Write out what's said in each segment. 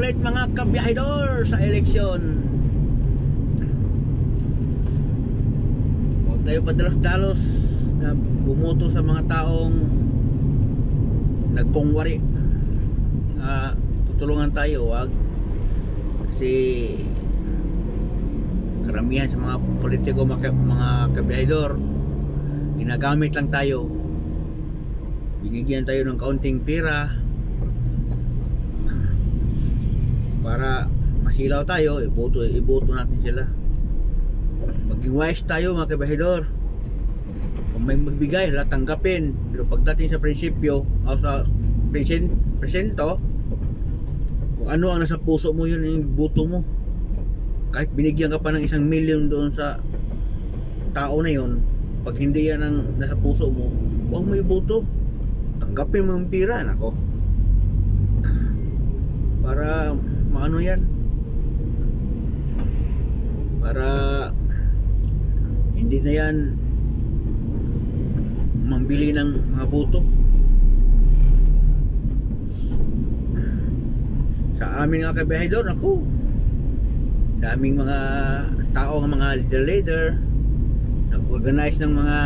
ulit mga kabiyahidor sa eleksyon. Huwag tayo padalos-dalos na bumoto sa mga taong nagkongwari. Tutulungan tayo, wag. Kasi karamihan sa mga politiko, mga kabiyahidor, ginagamit lang tayo. Binigyan tayo ng kaunting pera para masilaw tayo, iboto natin sila. Maging wise tayo mga kabahidor. Kung may magbigay, lahat tanggapin. Pero pagdating sa prinsipyo o sa presento, kung ano ang nasa puso mo, yun yung boto mo. Kahit binigyan ka pa ng 1 million doon sa tao na yun, pag hindi yan ang nasa puso mo, huwag mo iboto. Tanggapin mo yung pira, nako. Para maano yan, para hindi na yan mambili ng mga boto. Sa amin nga kabahidor, ako daming mga tao, mga leader nag-organize ng mga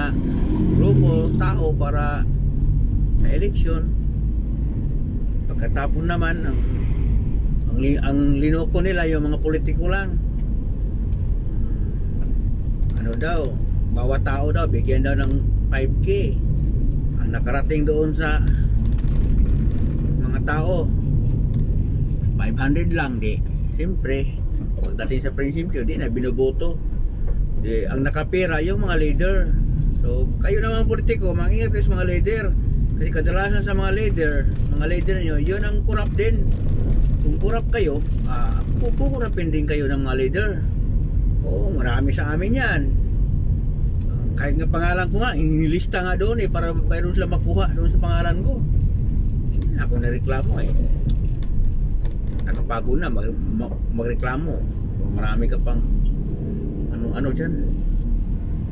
grupo, tao para sa eleksyon. Pagkatapos naman ang linoko nila yung mga politiko lang. Ano daw, bawat tao daw bigyan daw ng 5K. Ang nakarating doon sa mga tao 500 lang, di. Siyempre, pagdating sa prinsipyo, di na binoboto. Di, ang nakapira yung mga leader. So, kayo naman politiko, mangingat kayo sa mga leader. Kasi kadalasan sa mga leader nyo, yun ang corrupt din. Kung corrupt kayo, kukurapin din kayo ng mga leader. Oo, marami sa amin yan. Kahit nga pangalan ko nga, inilista nga doon para mayroon sila makuha doon sa pangalan ko. Hindi na ako nareklamo Nakapagod na magreklamo. Marami ka pang ano dyan.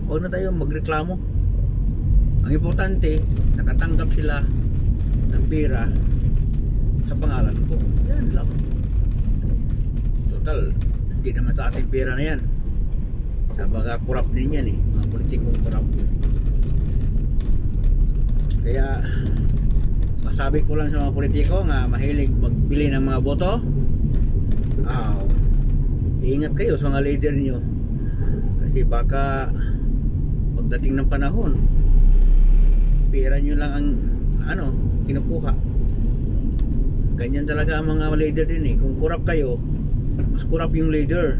Huwag na tayo magreklamo. Ang importante, nakatanggap sila ng pera sa pangalan ko. Yan lang. Total, hindi naman sa ating pera na yan. Sa mga kurap din yan mga politikong kurap. Kaya masabi ko lang sa mga politiko nga mahilig magbili ng mga boto. Ingat kayo sa mga leader nyo. Kasi baka pagdating ng panahon, pera nyo lang ang kinukuha. Ganyan talaga ang mga leader din Kung kurap kayo, mas kurap yung leader.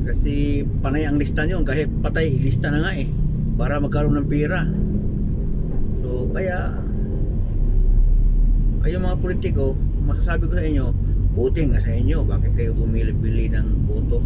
Kasi panay ang lista nyo, kahit patay, lista na nga para magkaroon ng pera. So kaya kayo mga politiko, masasabi ko sa inyo, buti nga sa inyo, bakit kayo bumili-bili ng boto?